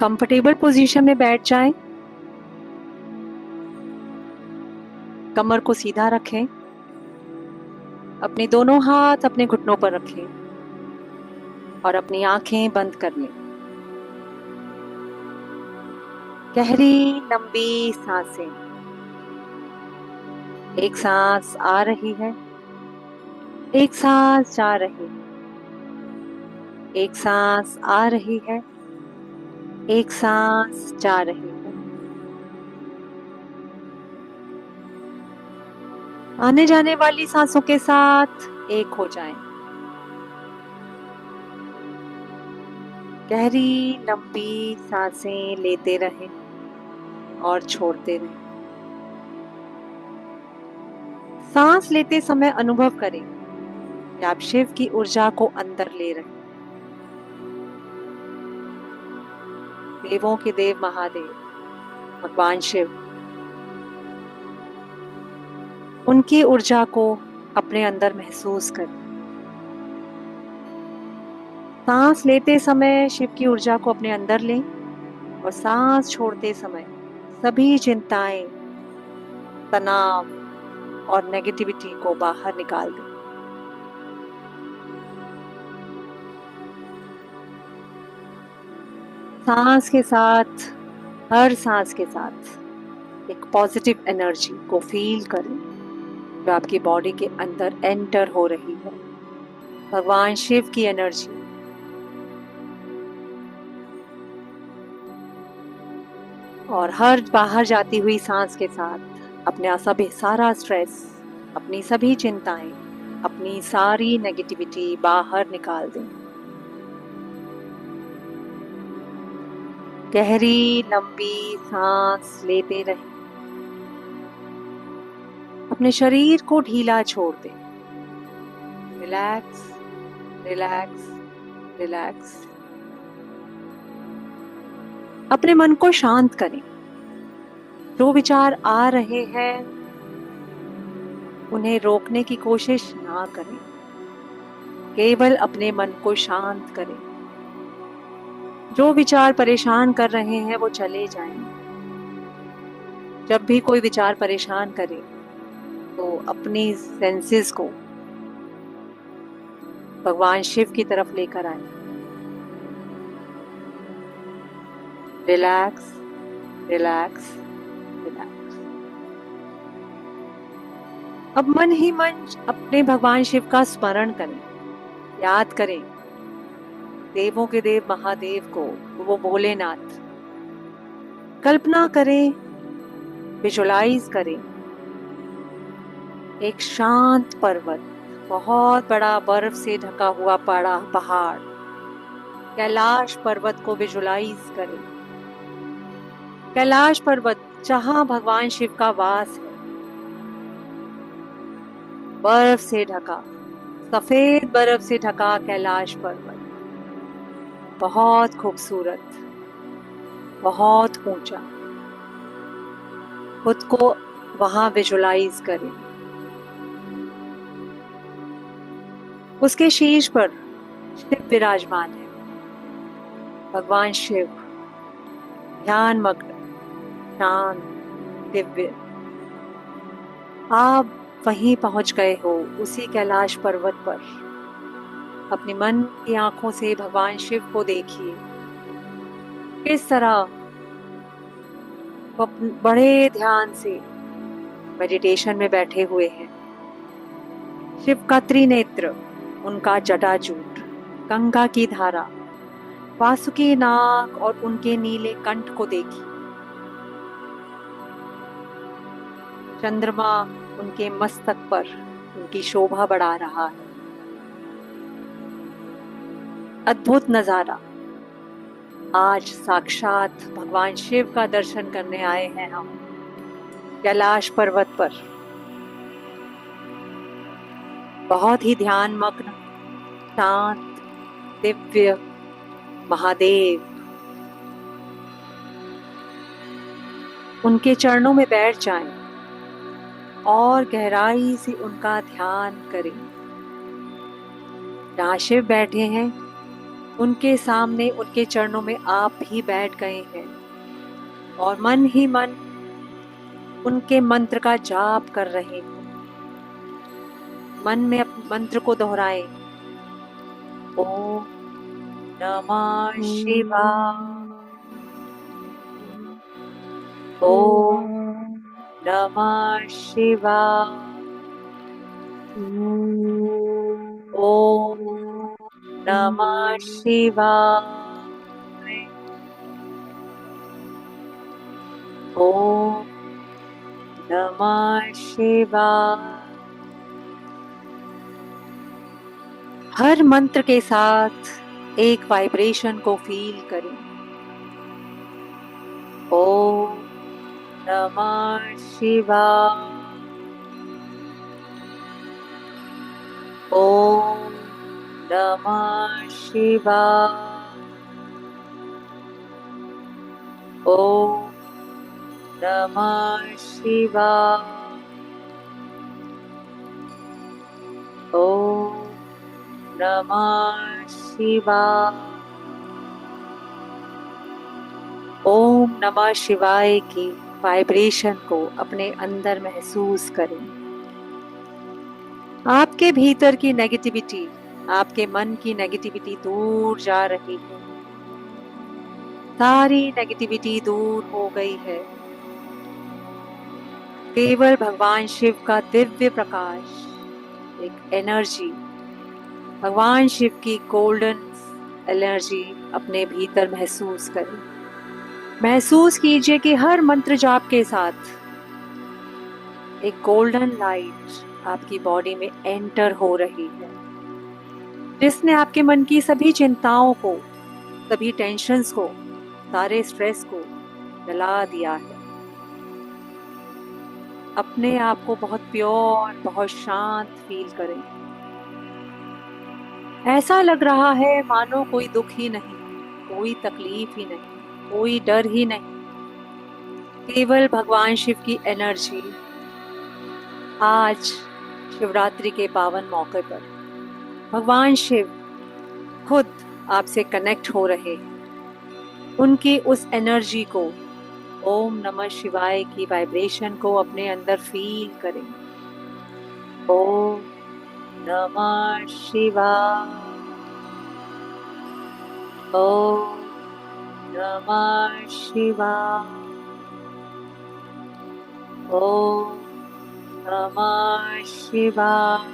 Comfortable position में बैठ जाएं। कमर को सीधा रखें। अपने दोनों हाथ अपने घुटनों पर रखें और अपनी आंखें बंद कर लें। गहरी लंबी सांसें। एक सांस आ रही है, एक सांस जा रही है। एक सांस आ रही है, एक सांस जा रही है। आने जाने वाली सांसों के साथ एक हो जाएं। गहरी लंबी सांसें लेते रहें और छोड़ते रहें। सांस लेते समय अनुभव करें कि आप शिव की ऊर्जा को अंदर ले रहे हैं। देवों के देव महादेव भगवान शिव, उनकी ऊर्जा को अपने अंदर महसूस करें। सांस लेते समय शिव की ऊर्जा को अपने अंदर लें और सांस छोड़ते समय सभी चिंताएं, तनाव और नेगेटिविटी को बाहर निकाल दें। सांस के साथ, हर सांस के साथ एक पॉजिटिव एनर्जी को फील करें जो आपकी बॉडी के अंदर एंटर हो रही है। भगवान शिव की एनर्जी। और हर बाहर जाती हुई सांस के साथ अपने सभी सारा स्ट्रेस, अपनी सभी चिंताएं, अपनी सारी नेगेटिविटी बाहर निकाल दें। गहरी लंबी सांस लेते रहें। अपने शरीर को ढीला छोड़ दें। Relax, relax, relax. अपने मन को शांत करें। जो विचार आ रहे हैं उन्हें रोकने की कोशिश ना करें। केवल अपने मन को शांत करें। जो विचार परेशान कर रहे हैं वो चले जाएं। जब भी कोई विचार परेशान करे तो अपनी सेंसेस को भगवान शिव की तरफ लेकर आए। Relax, relax, relax. अब मन ही मन अपने भगवान शिव का स्मरण करें, याद करें देवों के देव महादेव को, वो भोलेनाथ। कल्पना करें, विजुलाइज करें एक शांत पर्वत, बहुत बड़ा बर्फ से ढका हुआ पहाड़। कैलाश पर्वत को विजुलाइज करें। कैलाश पर्वत जहां भगवान शिव का वास है। बर्फ से ढका, सफेद बर्फ से ढका कैलाश पर्वत, बहुत खूबसूरत, बहुत ऊंचा। खुद को वहां विजुलाइज करें। उसके शीर्ष पर शिव विराजमान है। भगवान शिव ध्यान मग्न, शांत, दिव्य। आप वहीं पहुंच गए हो, उसी कैलाश पर्वत पर। अपने मन की आंखों से भगवान शिव को देखिए। किस तरह वो बड़े ध्यान से मेडिटेशन में बैठे हुए हैं। शिव का त्रिनेत्र, उनका जटाजूट, गंगा की धारा, वासुकी नाग और उनके नीले कंठ को देखिए। चंद्रमा उनके मस्तक पर उनकी शोभा बढ़ा रहा है। अद्भुत नजारा। आज साक्षात भगवान शिव का दर्शन करने आए हैं हम कैलाश पर्वत पर। बहुत ही ध्यान मग्न, शांत, दिव्य महादेव। उनके चरणों में बैठ जाएं और गहराई से उनका ध्यान करें। जहाँ शिव बैठे हैं उनके सामने, उनके चरणों में आप भी बैठ गए हैं और मन ही मन उनके मंत्र का जाप कर रहे हैं। मन में मंत्र को दोहराएं। ओम नमः शिवाय। ओम नमः शिवाय। ओम नमः शिवाय। ओम नमः शिवाय। हर मंत्र के साथ एक वाइब्रेशन को फील करें। ओम नमः शिवाय। ओम नमः शिवाय। ओम नमः शिवाय। ओम नमः शिवाय। ओम नमः शिवाय की वाइब्रेशन को अपने अंदर महसूस करें। आपके भीतर की नेगेटिविटी, आपके मन की नेगेटिविटी दूर जा रही है। सारी नेगेटिविटी दूर हो गई है। केवल भगवान शिव का दिव्य प्रकाश, एक एनर्जी, भगवान शिव की गोल्डन एनर्जी अपने भीतर महसूस करें। महसूस कीजिए कि हर मंत्र जाप के साथ एक गोल्डन लाइट आपकी बॉडी में एंटर हो रही है, जिसने आपके मन की सभी चिंताओं को, सभी टेंशन्स को, सारे स्ट्रेस को जला दिया है। अपने आप को बहुत प्योर, बहुत शांत फील करें। ऐसा लग रहा है मानो कोई दुख ही नहीं, कोई तकलीफ ही नहीं, कोई डर ही नहीं। केवल भगवान शिव की एनर्जी आज शिवरात्रि के पावन मौके पर भगवान शिव खुद आपसे कनेक्ट हो रहे हैं। उनकी उस एनर्जी को, ओम नमः शिवाय की वाइब्रेशन को अपने अंदर फील करें। ओम नमः शिवाय। ओम नमः शिवाय। ओम नमः शिवाय।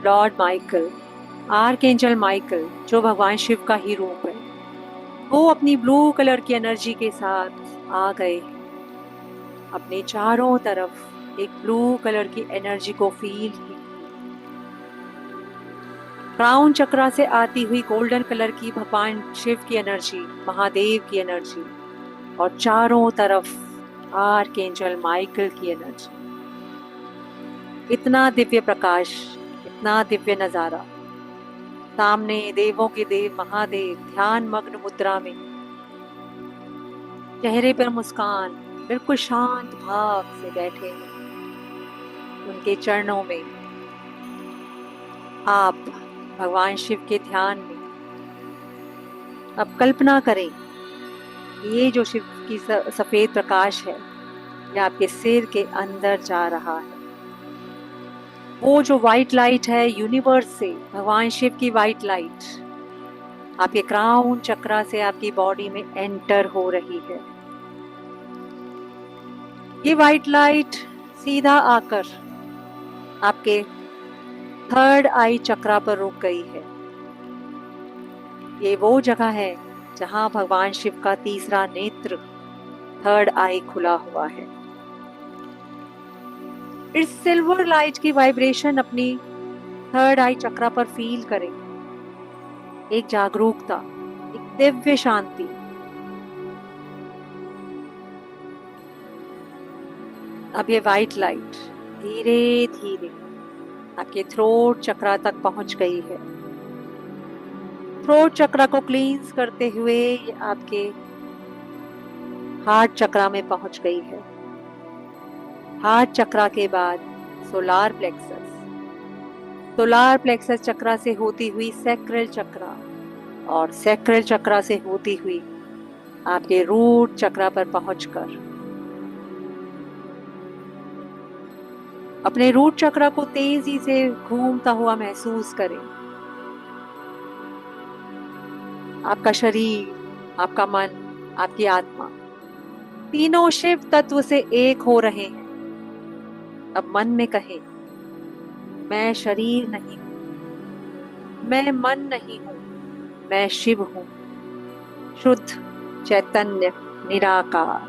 लॉर्ड माइकल, आर्कएंजल माइकल, जो भगवान शिव का ही रूप है, वो अपनी ब्लू कलर की एनर्जी के साथ आ गए। अपने चारों तरफ एक ब्लू कलर की एनर्जी को फील की। क्राउन चक्रा से आती हुई गोल्डन कलर की भगवान शिव की एनर्जी, महादेव की एनर्जी, और चारों तरफ आर्कएंजल माइकल की एनर्जी। इतना दिव्य प्रकाश, इतना दिव्य नजारा। सामने देवों के देव महादेव ध्यान मग्न मुद्रा में, चेहरे पर मुस्कान, बिल्कुल शांत भाव से बैठे हैं। उनके चरणों में आप भगवान शिव के ध्यान में अब कल्पना करें, ये जो शिव की सफेद प्रकाश है, ये आपके सिर के अंदर जा रहा है। वो जो व्हाइट लाइट है यूनिवर्स से, भगवान शिव की व्हाइट लाइट आपके क्राउन चक्रा से आपकी बॉडी में एंटर हो रही है। ये व्हाइट लाइट सीधा आकर आपके थर्ड आई चक्रा पर रुक गई है। ये वो जगह है जहां भगवान शिव का तीसरा नेत्र, थर्ड आई, खुला हुआ है। इस सिल्वर लाइट की वाइब्रेशन अपनी थर्ड आई चक्रा पर फील करें। एक जागरूकता, एक दिव्य शांति। अब ये व्हाइट लाइट धीरे धीरे आपके थ्रोट चक्रा तक पहुंच गई है। थ्रोट चक्रा को क्लींस करते हुए ये आपके हार्ट चक्रा में पहुंच गई है। हार्ट चक्रा के बाद सोलार प्लेक्सस, सोलार प्लेक्सस चक्रा से होती हुई सैक्रल चक्रा, और सैक्रल चक्रा से होती हुई आपके रूट चक्रा पर पहुंचकर अपने रूट चक्रा को तेजी से घूमता हुआ महसूस करें। आपका शरीर, आपका मन, आपकी आत्मा तीनों शिव तत्व से एक हो रहे हैं। अब मन में कहें, मैं शरीर नहीं हूं, मैं मन नहीं हूं, मैं शिव हूं, शुद्ध चैतन्य निराकार।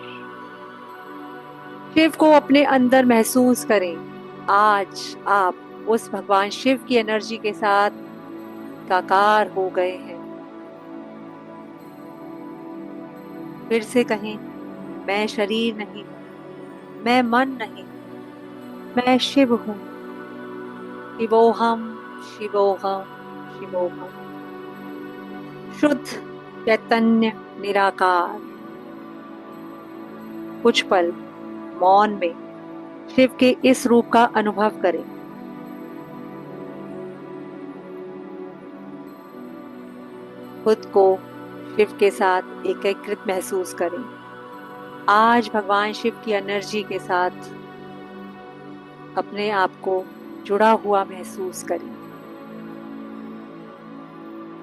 शिव को अपने अंदर महसूस करें। आज आप उस भगवान शिव की एनर्जी के साथ एकाकार हो गए हैं। फिर से कहें, मैं शरीर नहीं हूं, मैं मन नहीं हूं, मैं शिव हूं। शिवोहम शिवोहम शिवोहम, शुद्ध चैतन्य निराकार। कुछ पल मौन में शिव के इस रूप का अनुभव करें। खुद को शिव के साथ एकीकृत महसूस करें। आज भगवान शिव की एनर्जी के साथ अपने आप को जुड़ा हुआ महसूस करें।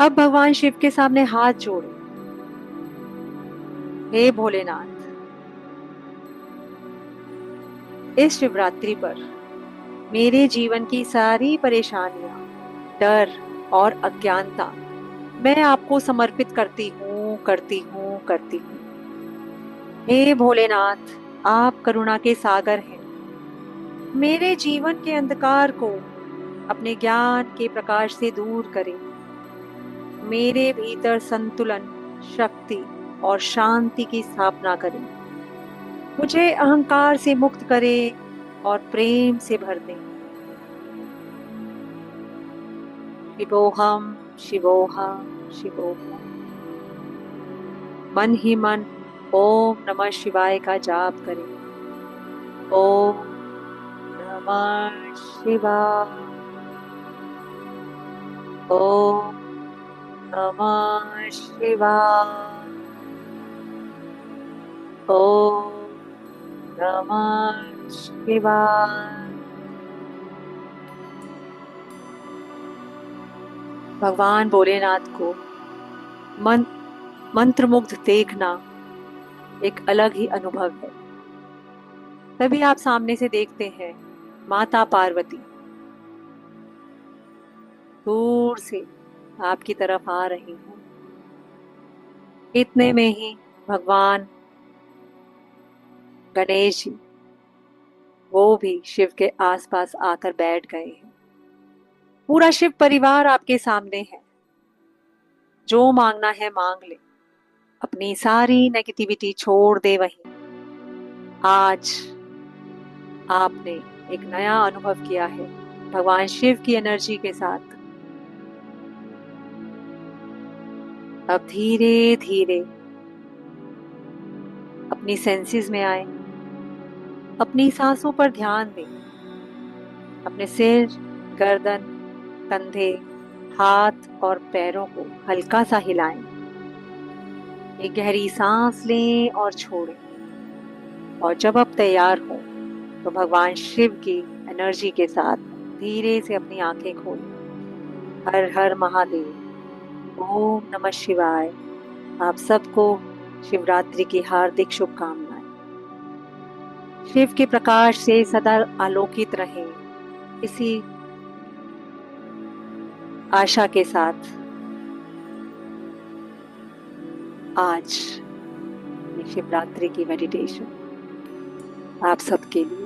अब भगवान शिव के सामने हाथ जोड़ें। हे भोलेनाथ, इस शिवरात्रि पर मेरे जीवन की सारी परेशानियां, डर और अज्ञानता मैं आपको समर्पित करती हूँ, करती हूँ, करती हूँ। हे भोलेनाथ, आप करुणा के सागर हैं। मेरे जीवन के अंधकार को अपने ज्ञान के प्रकाश से दूर करें। मेरे भीतर संतुलन, शक्ति और शांति की स्थापना करें। मुझे अहंकार से मुक्त करें और प्रेम से भर दें। शिवोहम शिवोहम शिवोहम। मन ही मन ओम नमः शिवाय का जाप करें। ओम नमः शिवाय, ओम नमः शिवाय, ओम नमः शिवाय। भगवान भोलेनाथ को मंत्रमुग्ध देखना एक अलग ही अनुभव है। तभी आप सामने से देखते हैं माता पार्वती दूर से आपकी तरफ आ रही हैं। इतने में ही भगवान गणेश जी वो भी शिव के आसपास आकर बैठ गए हैं। पूरा शिव परिवार आपके सामने है। जो मांगना है मांग ले, अपनी सारी नेगेटिविटी छोड़ दे। वहीं आज आपने एक नया अनुभव किया है भगवान शिव की एनर्जी के साथ। अब धीरे धीरे अपनी सेंसेस में आए, अपनी सांसों पर ध्यान दें। अपने सिर, गर्दन, कंधे, हाथ और पैरों को हल्का सा हिलाएं। एक गहरी सांस लें और छोड़ें। और जब आप तैयार हो तो भगवान शिव की एनर्जी के साथ धीरे से अपनी आंखें खोलें। हर हर महादेव, ओम नमः शिवाय। आप सबको शिवरात्रि की हार्दिक शुभकामनाएं। शिव के प्रकाश से सदा आलोकित रहें, इसी आशा के साथ आज ये शिवरात्रि की मेडिटेशन आप सबके लिए